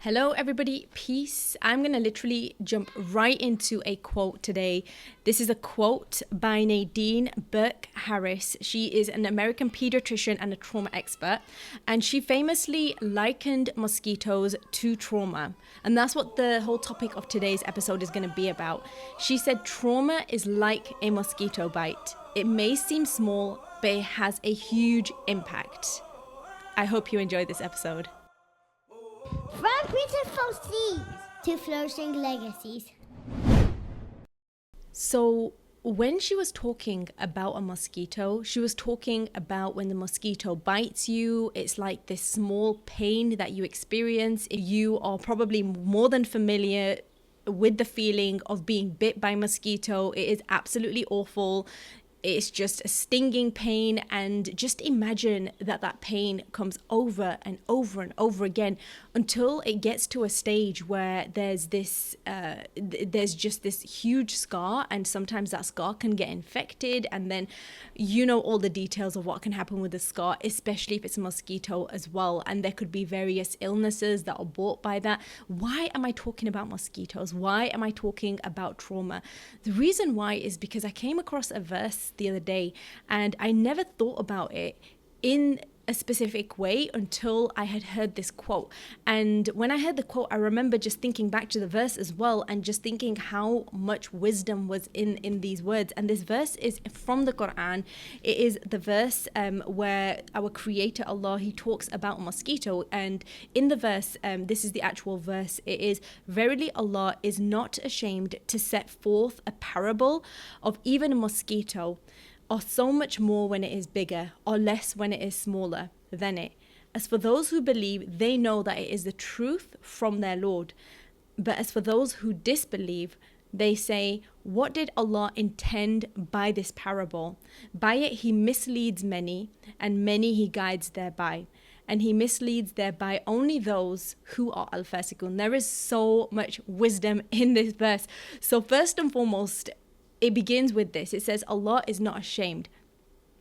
Hello, everybody. Peace. I'm going to literally jump right into a quote today. This is a quote by Nadine Burke Harris. She is an American pediatrician and a trauma expert, and she famously likened mosquitoes to trauma. And that's what the whole topic of today's episode is going to be about. She said trauma is like a mosquito bite. It may seem small, but it has a huge impact. I hope you enjoy this episode. From beautiful seas to flourishing legacies. So when she was talking about a mosquito, she was talking about when the mosquito bites you. It's like this small pain that you experience. You are probably more than familiar with the feeling of being bit by a mosquito. It is absolutely awful. It's just a stinging pain, and just imagine that pain comes over and over and over again until it gets to a stage where there's just this huge scar, and sometimes that scar can get infected, and then you know all the details of what can happen with the scar, especially if it's a mosquito as well, and there could be various illnesses that are brought by that. Why am I talking about mosquitoes? Why am I talking about trauma? The reason why is because I came across a verse the other day, and I never thought about it in a specific way until I had heard this quote. And when I heard the quote, I remember just thinking back to the verse as well, and just thinking how much wisdom was in these words. And this verse is from the Quran. It is the verse where our Creator Allah, He talks about a mosquito. And in the verse, this is the actual verse. It is, "Verily Allah is not ashamed to set forth a parable of even a mosquito, or so much more when it is bigger, or less when it is smaller than it. As for those who believe, they know that it is the truth from their Lord. But as for those who disbelieve, they say, what did Allah intend by this parable? By it He misleads many, and many He guides thereby. And He misleads thereby only those who are al-fasiqun." There is so much wisdom in this verse. So first and foremost, it begins with this. It says, Allah is not ashamed.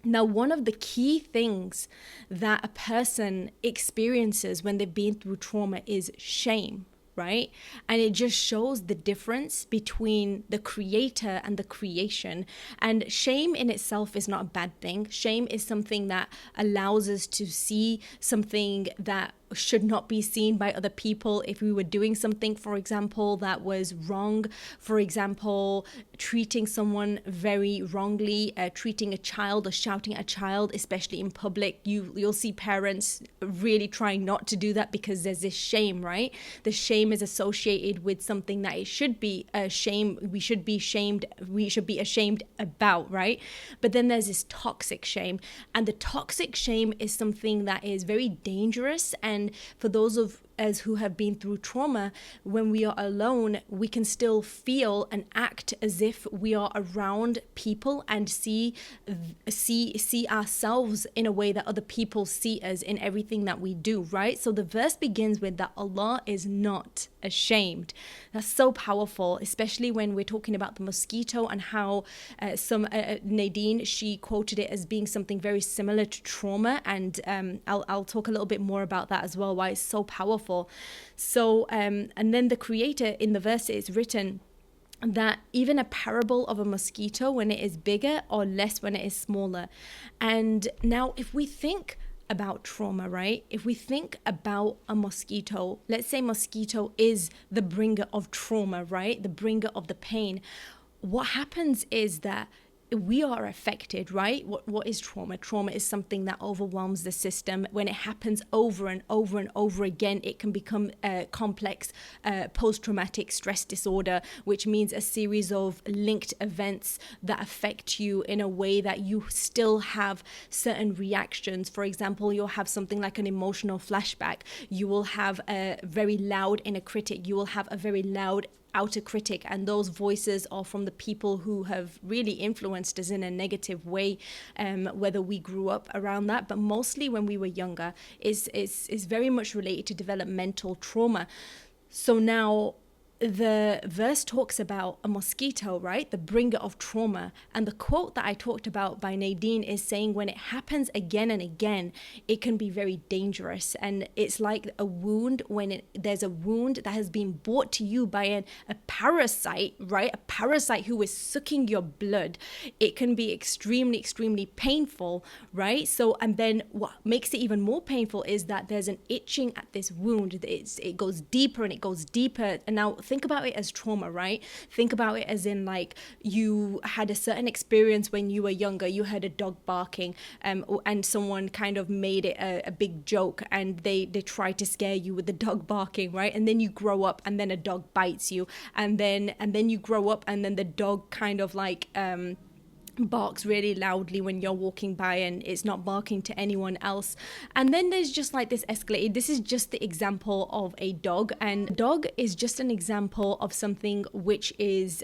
Now, one of the key things that a person experiences when they've been through trauma is shame, right? And it just shows the difference between the creator and the creation. And shame in itself is not a bad thing. Shame is something that allows us to see something that should not be seen by other people. If we were doing something, for example, that was wrong, for example, treating someone very wrongly, treating a child or shouting at a child, especially in public, you'll see parents really trying not to do that because there's this shame, right? The shame is associated with something that it should be a shame. We should be ashamed about, right? But then there's this toxic shame, and the toxic shame is something that is very dangerous. And for those of us who have been through trauma, when we are alone, we can still feel and act as if we are around people and see ourselves in a way that other people see us in everything that we do, right? So the verse begins with that Allah is not ashamed. That's so powerful, especially when we're talking about the mosquito and how Nadine, she quoted it as being something very similar to trauma, and I'll talk a little bit more about that as well, why it's so powerful. So and then the Creator, in the verse, it's written that even a parable of a mosquito when it is bigger, or less when it is smaller. And now if we think about trauma, right? If we think about a mosquito, let's say mosquito is the bringer of trauma, right? The bringer of the pain. What happens is that we are affected, right? What is trauma? Trauma is something that overwhelms the system. When it happens over and over and over again, it can become a complex post-traumatic stress disorder, which means a series of linked events that affect you in a way that you still have certain reactions. For example, you'll have something like an emotional flashback. You will have a very loud inner critic. You will have a very loud outer critic, and those voices are from the people who have really influenced us in a negative way, whether we grew up around that, but mostly when we were younger, is very much related to developmental trauma. So now the verse talks about a mosquito, right? The bringer of trauma. And the quote that I talked about by Nadine is saying when it happens again and again, it can be very dangerous. And it's like a wound when there's a wound that has been brought to you by a parasite, right? A parasite who is sucking your blood. It can be extremely, extremely painful, right? So, and then what makes it even more painful is that there's an itching at this wound. It goes deeper and it goes deeper. And now think about it as trauma, right? Think about it as in like you had a certain experience when you were younger. You heard a dog barking, and someone kind of made it a big joke, and they tried to scare you with the dog barking, right? And then you grow up, and then a dog bites you, and then you grow up, and then the dog kind of like barks really loudly when you're walking by, and it's not barking to anyone else. And then there's just like this escalated. This is just the example of a dog, and dog is just an example of something which is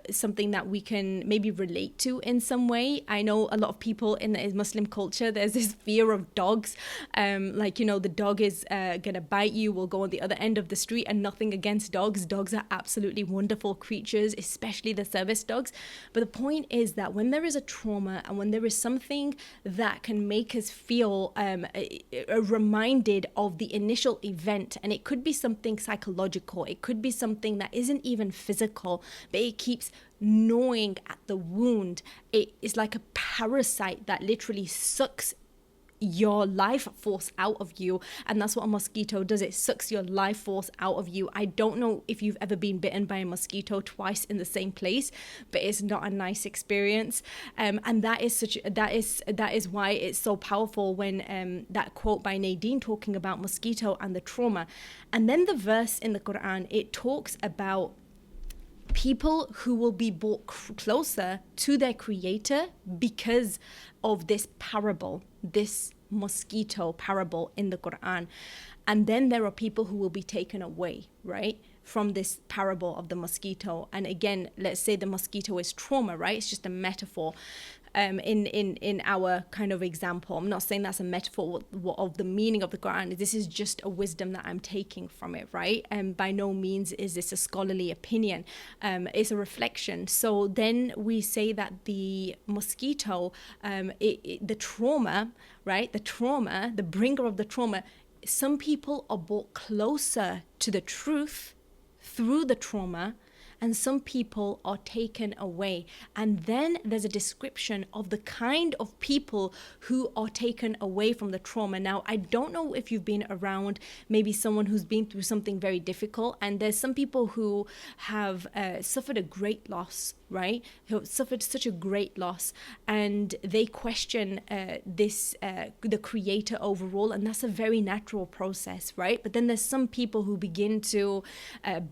something that we can maybe relate to in some way. I know a lot of people in the Muslim culture, there's this fear of dogs, like, you know, the dog is gonna bite you, will go on the other end of the street. And nothing against dogs. Dogs are absolutely wonderful creatures, especially the service dogs. But the point is that when there is a trauma and when there is something that can make us feel reminded of the initial event, and it could be something psychological, it could be something that isn't even physical, but it keeps gnawing at the wound. It is like a parasite that literally sucks your life force out of you, and that's what a mosquito does. It sucks your life force out of you. I don't know if you've ever been bitten by a mosquito twice in the same place, but it's not a nice experience, and that is why it's so powerful when that quote by Nadine talking about mosquito and the trauma. And then the verse in the Quran, it talks about people who will be brought closer to their creator because of this parable, this mosquito parable in the Quran. And then there are people who will be taken away, right, from this parable of the mosquito. And again, let's say the mosquito is trauma, right? It's just a metaphor. In our kind of example, I'm not saying that's a metaphor of the meaning of the Quran. This is just a wisdom that I'm taking from it, right? And by no means is this a scholarly opinion. It's a reflection. So then we say that the mosquito, the trauma, right? The trauma, the bringer of the trauma, some people are brought closer to the truth through the trauma, and some people are taken away. And then there's a description of the kind of people who are taken away from the trauma. Now, I don't know if you've been around maybe someone who's been through something very difficult, and there's some people who have suffered a great loss, right? Who have suffered such a great loss, and they question the creator overall, and that's a very natural process, right? But then there's some people who begin to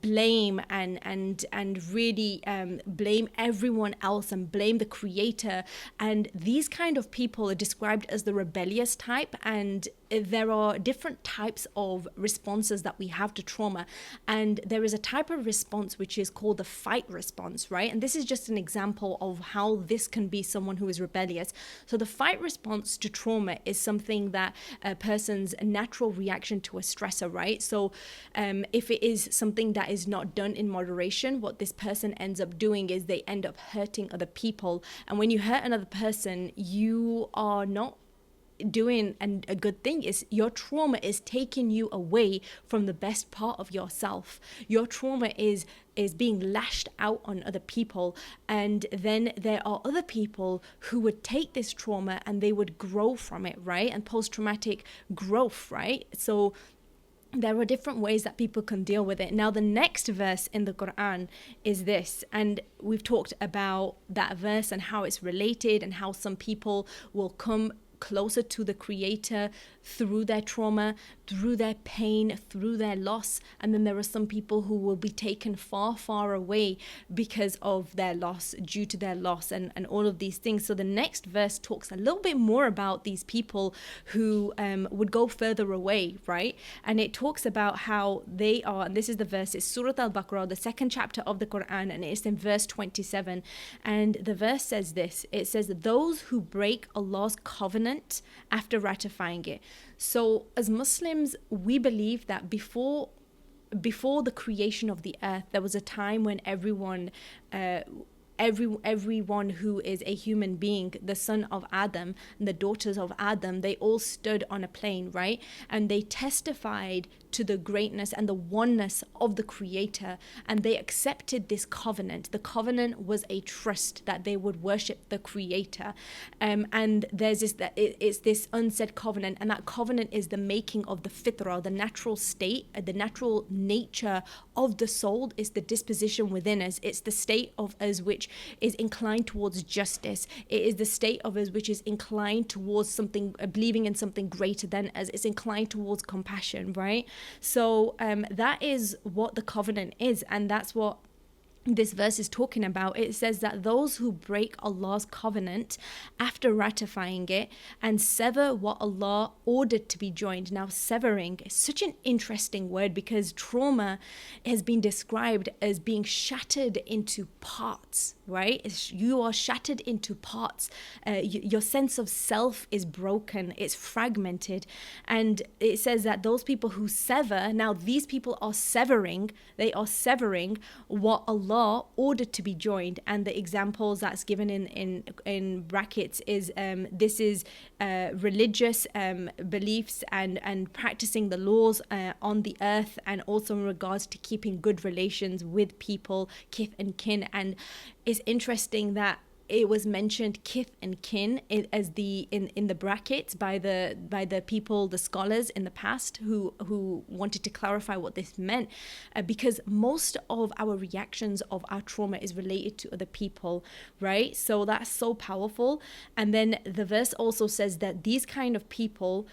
blame and really blame everyone else and blame the creator. And these kind of people are described as the rebellious type, and there are different types of responses that we have to trauma. And there is a type of response which is called the fight response, right? And this is just an example of how this can be someone who is rebellious. So the fight response to trauma is something that a person's natural reaction to a stressor, right? So if it is something that is not done in moderation, what this person ends up doing is they end up hurting other people. And when you hurt another person, you are not doing a good thing. Is your trauma is taking you away from the best part of yourself. Your trauma is being lashed out on other people, and then there are other people who would take this trauma and they would grow from it, right? And post-traumatic growth, right? So there are different ways that people can deal with it. Now, the next verse in the Quran is this, and we've talked about that verse and how it's related, and how some people will come closer to the creator through their trauma, through their pain, through their loss. And then there are some people who will be taken far, far away because of their loss, due to their loss, and all of these things. So the next verse talks a little bit more about these people who would go further away, right? And it talks about how they are, and this is the verse, it's Surah Al-Baqarah, the second chapter of the Quran, and it's in verse 27. And the verse says this, it says, those who break Allah's covenant after ratifying it. So as Muslims, we believe that before before the creation of the earth, there was a time when everyone who is a human being, the son of Adam and the daughters of Adam, they all stood on a plain, right? And they testified to the greatness and the oneness of the Creator, and they accepted this covenant. The covenant was a trust that they would worship the Creator, and there's this, that it's this unsaid covenant, and that covenant is the making of the fitrah, the natural state, the natural nature of the soul. Is the disposition within us. It's the state of us which is inclined towards justice. It is the state of us which is inclined towards something, believing in something greater than us. It's inclined towards compassion, right? So that is what the covenant is, and that's what this verse is talking about. It says that those who break Allah's covenant after ratifying it and sever what Allah ordered to be joined. Now, severing is such an interesting word, because trauma has been described as being shattered into parts, right? You are shattered into parts. Your sense of self is broken, it's fragmented. And it says that those people who sever, now these people are severing, they are severing what Allah ordered to be joined. And the examples that's given in brackets is this is religious beliefs and practicing the laws on the earth, and also in regards to keeping good relations with people, kith and kin. And it's interesting that it was mentioned kith and kin as in the brackets by the people, the scholars in the past who wanted to clarify what this meant, because most of our reactions of our trauma is related to other people, right? So that's so powerful. And then the verse also says that these kind of people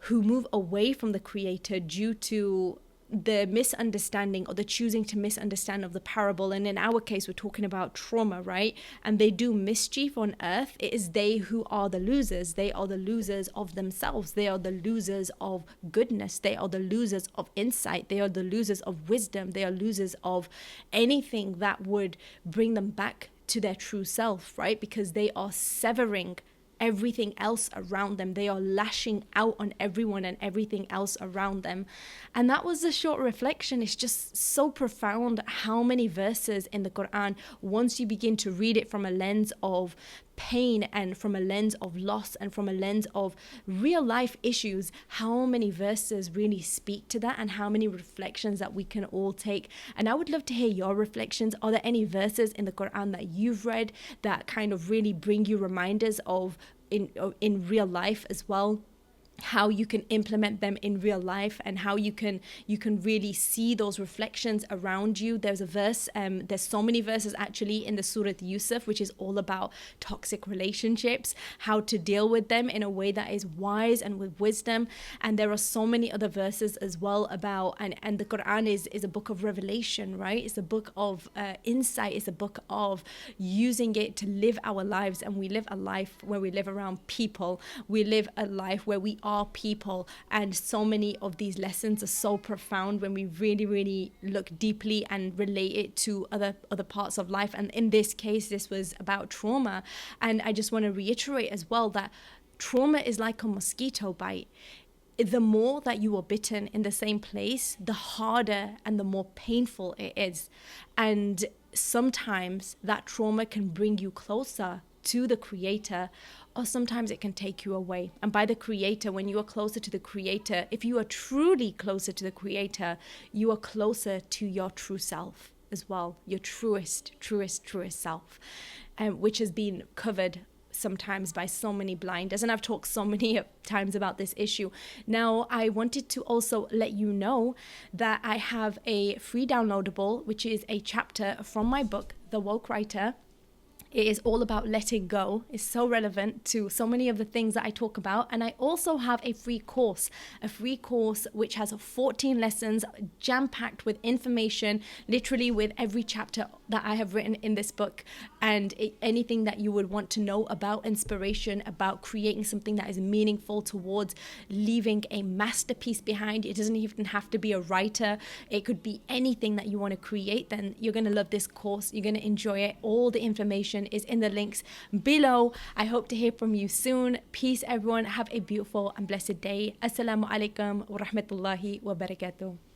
who move away from the Creator due to the misunderstanding or the choosing to misunderstand of the parable, and in our case we're talking about trauma, right? And they do mischief on earth. It is they who are the losers. They are the losers of themselves. They are the losers of goodness. They are the losers of insight. They are the losers of wisdom. They are losers of anything that would bring them back to their true self, right? Because they are severing everything else around them. They are lashing out on everyone and everything else around them. And that was a short reflection. It's just so profound how many verses in the Quran, once you begin to read it from a lens of pain and from a lens of loss and from a lens of real life issues, how many verses really speak to that, and how many reflections that we can all take. And I would love to hear your reflections. Are there any verses in the Quran that you've read that kind of really bring you reminders of in real life as well, how you can implement them in real life, and how you can really see those reflections around you? There's a verse, there's so many verses actually in the Surah Yusuf, which is all about toxic relationships, how to deal with them in a way that is wise and with wisdom. And there are so many other verses as well about, and the Quran is a book of revelation, right? It's a book of insight. It's a book of using it to live our lives. And we live a life where we live around people. We live a life where we are people, and so many of these lessons are so profound when we really, really look deeply and relate it to other parts of life. And in this case, this was about trauma. And I just want to reiterate as well that trauma is like a mosquito bite. The more that you are bitten in the same place, the harder and the more painful it is. And sometimes that trauma can bring you closer to the Creator, or sometimes it can take you away. And by the Creator, when you are closer to the Creator, if you are truly closer to the Creator, you are closer to your true self as well, your truest self, which has been covered sometimes by so many blinders. And I've talked so many times about this issue. Now, I wanted to also let you know that I have a free downloadable, which is a chapter from my book, The Woke Writer. It is all about letting go. It's so relevant to so many of the things that I talk about. And I also have a free course which has 14 lessons jam-packed with information, literally with every chapter that I have written in this book, and anything that you would want to know about inspiration, about creating something that is meaningful towards leaving a masterpiece behind. It doesn't even have to be a writer. It could be anything that you want to create. Then you're going to love this course. You're going to enjoy it. All the information is in the links below. I hope to hear from you soon. Peace, everyone. Have a beautiful and blessed day. Assalamu alaikum wa rahmatullahi wa barakatuh.